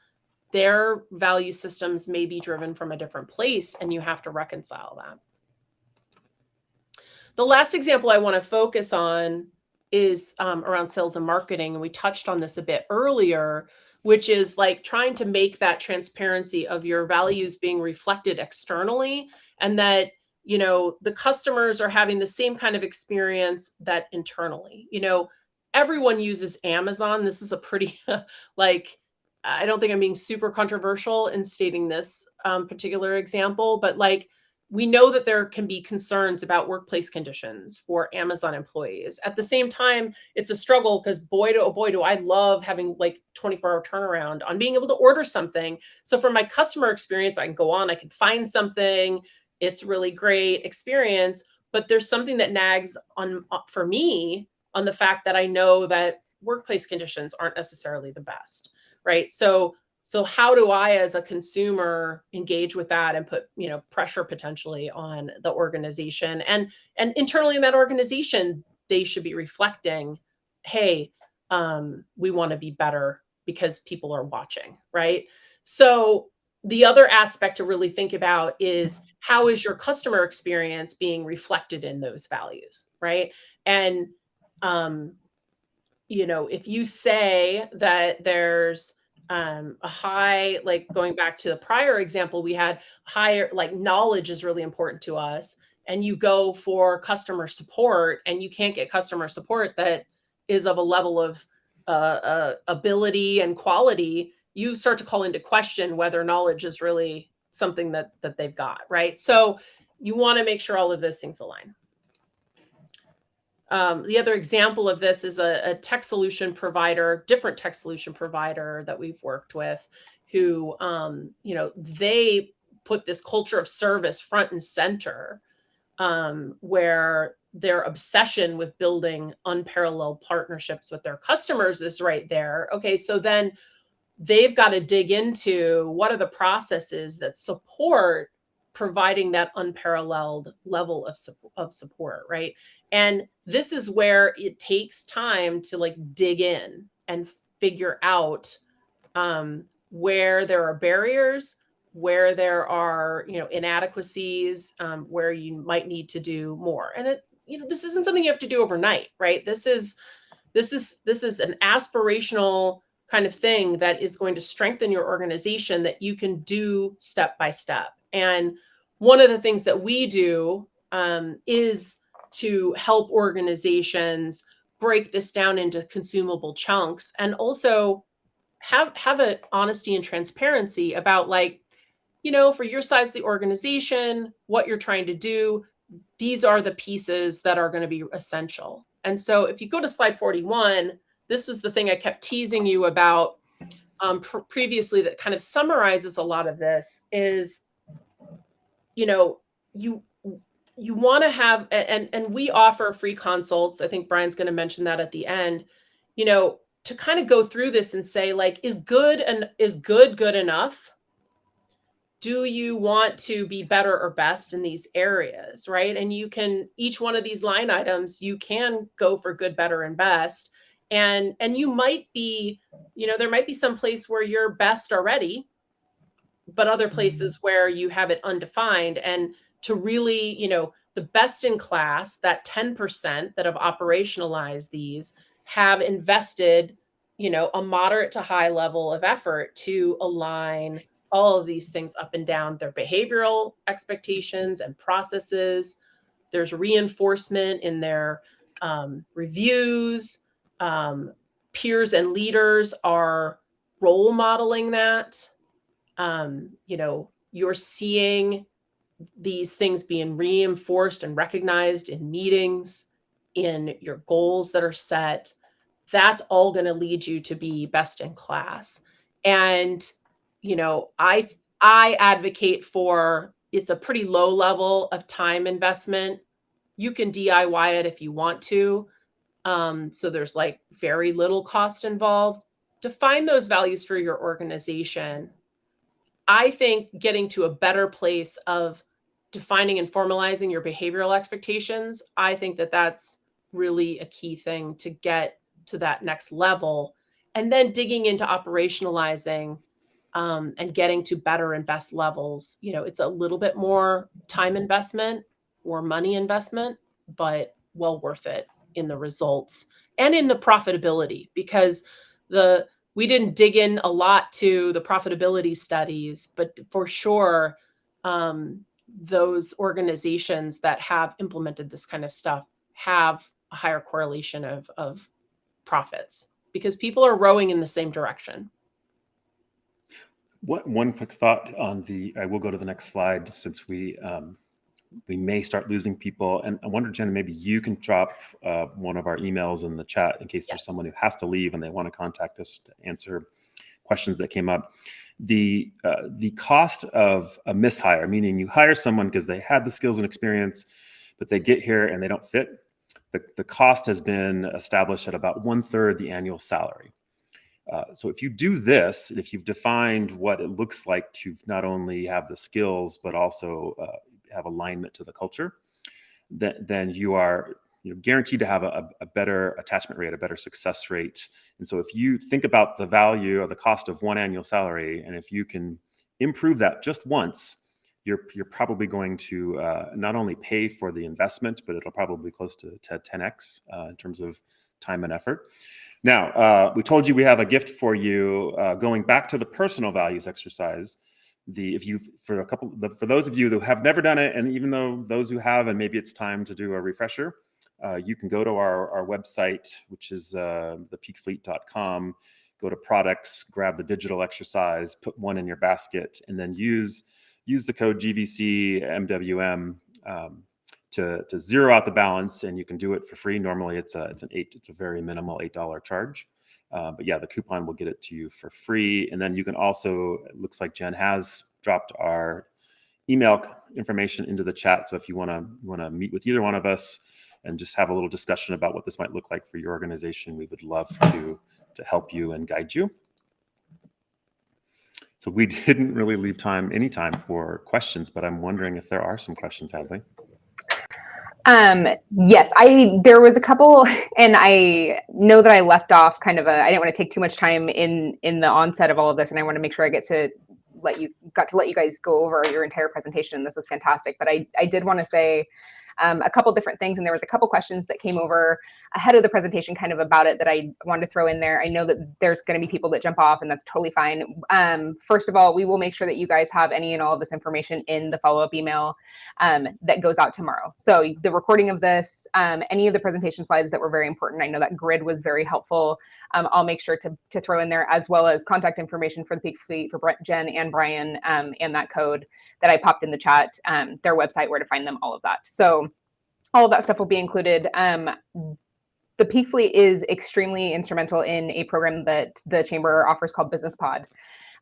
their value systems may be driven from a different place, and you have to reconcile that. The last example I want to focus on is around sales and marketing. And we touched on this a bit earlier, which is trying to make that transparency of your values being reflected externally, and that, the customers are having the same kind of experience that internally. Everyone uses Amazon. This is a pretty, I don't think I'm being super controversial in stating this particular example, but we know that there can be concerns about workplace conditions for Amazon employees. At the same time, it's a struggle, because boy, do I love having 24-hour turnaround on being able to order something. So for my customer experience, I can go on, I can find something. It's really great experience, but there's something that nags on for me on the fact that I know that workplace conditions aren't necessarily the best, right? So how do I as a consumer engage with that and put, pressure potentially on the organization, and internally in that organization, they should be reflecting, hey, we want to be better because people are watching, right? So the other aspect to really think about is, how is your customer experience being reflected in those values, right? And um, if you say that there's a high, like going back to the prior example we had, higher, like knowledge is really important to us, and you go for customer support and you can't get customer support that is of a level of ability and quality, you start to call into question whether knowledge is really something that they've got, right? So you want to make sure all of those things align. The other example of this is a tech solution provider, different tech solution provider that we've worked with, who, they put this culture of service front and center, where their obsession with building unparalleled partnerships with their customers is right there. Okay, so then they've got to dig into what are the processes that support providing that unparalleled level of support, right? And this is where it takes time to like dig in and figure out where there are barriers, where there are inadequacies, where you might need to do more. And this isn't something you have to do overnight, right? This is an aspirational kind of thing that is going to strengthen your organization, that you can do step by step. And one of the things that we do is to help organizations break this down into consumable chunks, and also have an honesty and transparency about, like, for your size of the organization, what you're trying to do, these are the pieces that are going to be essential. And so if you go to slide 41, this was the thing I kept teasing you about previously, that kind of summarizes a lot of this, is, you you want to have, and we offer free consults. I think Brian's going to mention that at the end, to kind of go through this and say, like, is good good enough? Do you want to be better or best in these areas, right? And each one of these line items, you can go for good, better, and best. And you might be, there might be some place where you're best already, but other places where you have it undefined. And to really, the best in class, that 10% that have operationalized these, have invested, a moderate to high level of effort to align all of these things up and down their behavioral expectations and processes. There's reinforcement in their reviews. Peers and leaders are role modeling that. You're seeing these things being reinforced and recognized in meetings, in your goals that are set. That's all going to lead you to be best in class. And I advocate for, it's a pretty low level of time investment. You can DIY it if you want to. So there's like very little cost involved. Define those values for your organization. I think getting to a better place of defining and formalizing your behavioral expectations, I think that that's really a key thing to get to that next level. And then digging into operationalizing, and getting to better and best levels. It's a little bit more time investment or money investment, but well worth it in the results and in the profitability, because we didn't dig in a lot to the profitability studies, but for sure, those organizations that have implemented this kind of stuff have a higher correlation of profits, because people are rowing in the same direction. One quick thought on I will go to the next slide, since we may start losing people. And I wonder, Jen, maybe you can drop one of our emails in the chat in case there's someone who has to leave and they want to contact us to answer questions that came up. The cost of a mishire, meaning you hire someone because they had the skills and experience, but they get here and they don't fit. the cost has been established at about 1/3 the annual salary. So if you do this, if you've defined what it looks like to not only have the skills, but also have alignment to the culture, then you are guaranteed to have a better attachment rate, a better success rate. And so if you think about the value or the cost of one annual salary, and if you can improve that just once, you're probably going to not only pay for the investment, but it'll probably be close to 10x in terms of time and effort. Now, we told you we have a gift for you. Going back to the personal values exercise, for those of you who have never done it, and even though those who have, and maybe it's time to do a refresher, you can go to our website, which is thepeakfleet.com. Go to products, grab the digital exercise, put one in your basket, and then use the code GVC MWM to zero out the balance, and you can do it for free. Normally, it's a very minimal $8 charge, but yeah, the coupon will get it to you for free. And then you can also, it looks like Jen has dropped our email information into the chat. So if you want to meet with either one of us and just have a little discussion about what this might look like for your organization, we would love to help you and guide you. So we didn't really leave any time for questions, but I'm wondering if there are some questions, Hadley. Yes, there was a couple, and I know that I left off I didn't want to take too much time in the onset of all of this, and I want to make sure I let you guys go over your entire presentation. This was fantastic, but I did want to say a couple different things, and there was a couple questions that came over ahead of the presentation kind of about it that I wanted to throw in there. I know that there's going to be people that jump off, and that's totally fine. First of all, we will make sure that you guys have any and all of this information in the follow-up email that goes out tomorrow. So the recording of this, any of the presentation slides that were very important, I know that grid was very helpful. I'll make sure to throw in there, as well as contact information for the Peak Fleet, for Jen and Brian, and that code that I popped in the chat, their website, where to find them, all of that. So all of that stuff will be included. The Peak Fleet is extremely instrumental in a program that the Chamber offers called Business Pod.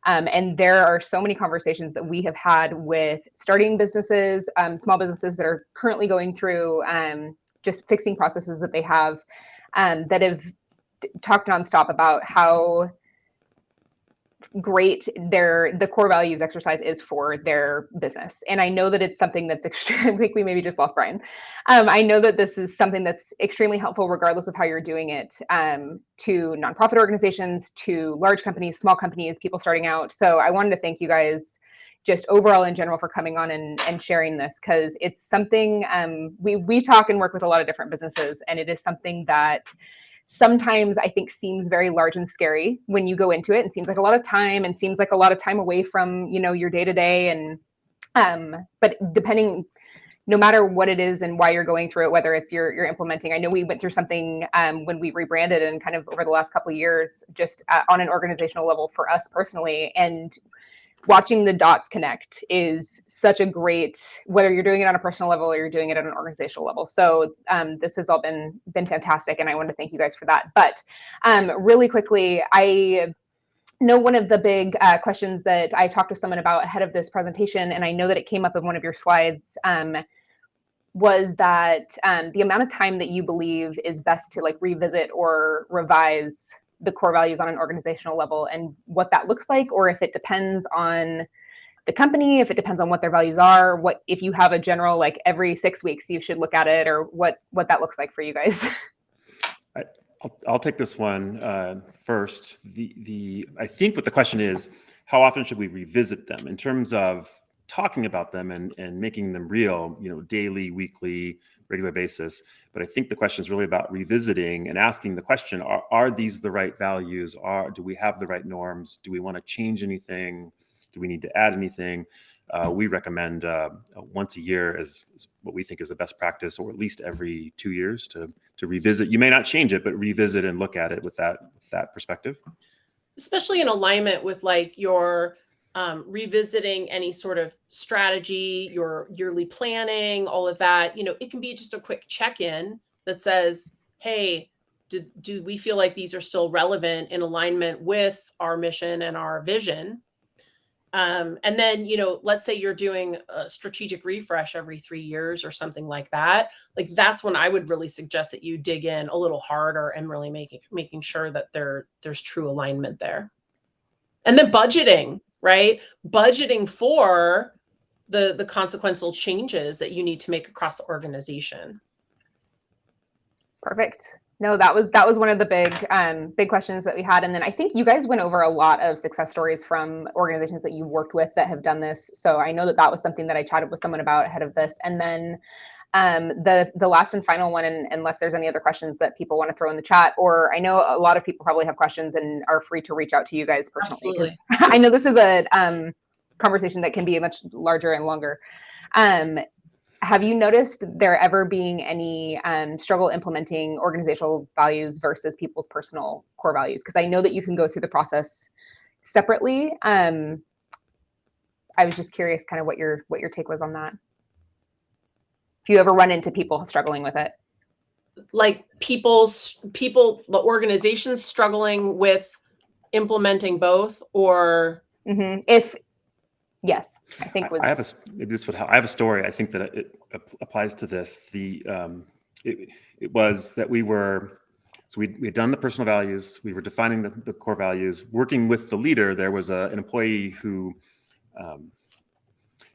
And there are so many conversations that we have had with starting businesses, small businesses that are currently going through just fixing processes that they have, that have talked nonstop about how great the core values exercise is for their business. And I know that it's something that's extremely, I think we maybe just lost Brian. I know that this is something that's extremely helpful regardless of how you're doing it, to nonprofit organizations, to large companies, small companies, people starting out. So I wanted to thank you guys just overall in general for coming on and sharing this, because it's something, we talk and work with a lot of different businesses, and it is something that sometimes I think seems very large and scary when you go into it, and seems like a lot of time, and seems like a lot of time away from, your day-to-day. And but depending, no matter what it is and why you're going through it, whether it's you're implementing, I know we went through something when we rebranded, and kind of over the last couple of years, just on an organizational level for us personally, and watching the dots connect is such a great, whether you're doing it on a personal level or you're doing it at an organizational level. So this has all been fantastic, and I want to thank you guys for that. But really quickly, I know one of the big questions that I talked to someone about ahead of this presentation, and I know that it came up in one of your slides, was that the amount of time that you believe is best to revisit or revise the core values on an organizational level, and what that looks like, or if it depends on the company, if it depends on what their values are, if you have a general, every 6 weeks you should look at it, or what that looks like for you guys. I'll take this one first. I think what the question is, how often should we revisit them in terms of talking about them and making them real, daily, weekly, regular basis. But I think the question is really about revisiting and asking the question, are these the right values? Do we have the right norms? Do we want to change anything? Do we need to add anything? We recommend once a year as what we think is the best practice, or at least every 2 years to revisit. You may not change it, but revisit and look at it with that perspective. Especially in alignment with your revisiting any sort of strategy, your yearly planning, all of that. It can be just a quick check-in that says, hey, do we feel like these are still relevant in alignment with our mission and our vision? And then, let's say you're doing a strategic refresh every 3 years or something like that. Like that's when I would really suggest that you dig in a little harder and really making sure that there's true alignment there. And then budgeting, right? Budgeting for the consequential changes that you need to make across the organization. Perfect. No, that was one of the big questions that we had. And then I think you guys went over a lot of success stories from organizations that you worked with that have done this. So I know that was something that I chatted with someone about ahead of this. And then the last and final one, and unless there's any other questions that people want to throw in the chat, or I know a lot of people probably have questions and are free to reach out to you guys personally. Absolutely. I know this is a conversation that can be much larger and longer. Have you noticed there ever being any struggle implementing organizational values versus people's personal core values? Because I know that you can go through the process separately. I was just curious kind of what your take was on that. If you ever run into people struggling with it. Like the organizations struggling with implementing both, or if yes. I think I have a story. I think that it applies to this. It was that we had done the personal values. We were defining the core values. Working with the leader, there was an employee who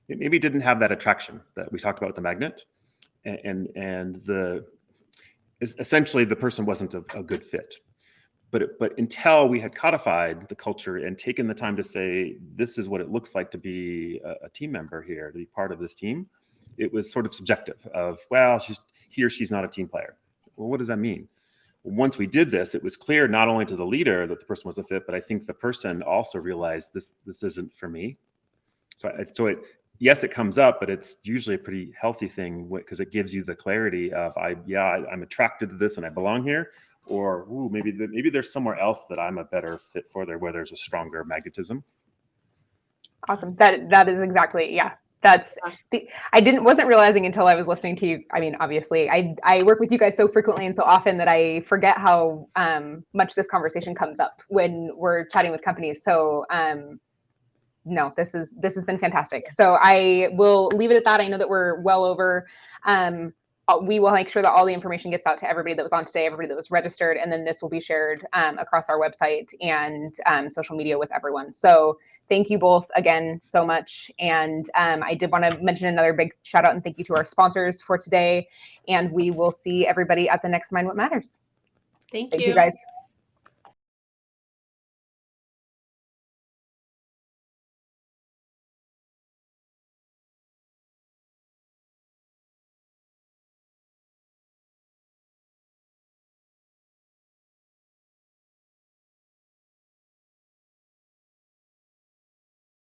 maybe didn't have that attraction that we talked about with the magnet, and essentially the person wasn't a good fit. But until we had codified the culture and taken the time to say, this is what it looks like to be a team member here, to be part of this team, it was sort of subjective of, well, he or she's not a team player. Well, what does that mean? Once we did this, it was clear not only to the leader that the person was a fit, but I think the person also realized this isn't for me. Yes, it comes up, but it's usually a pretty healthy thing because it gives you the clarity of, I'm attracted to this and I belong here. Or maybe there's somewhere else that I'm a better fit for there, where there's a stronger magnetism. Awesome. That is exactly, yeah. Wasn't realizing until I was listening to you. I mean, obviously, I work with you guys so frequently and so often that I forget how much this conversation comes up when we're chatting with companies. So no, this has been fantastic. So I will leave it at that. I know that we're well over. We will make sure that all the information gets out to everybody that was on today, everybody that was registered, and then this will be shared across our website and social media with everyone. So thank you both again so much. And I did want to mention another big shout out and thank you to our sponsors for today. And we will see everybody at the next Mind What Matters. Thank you guys.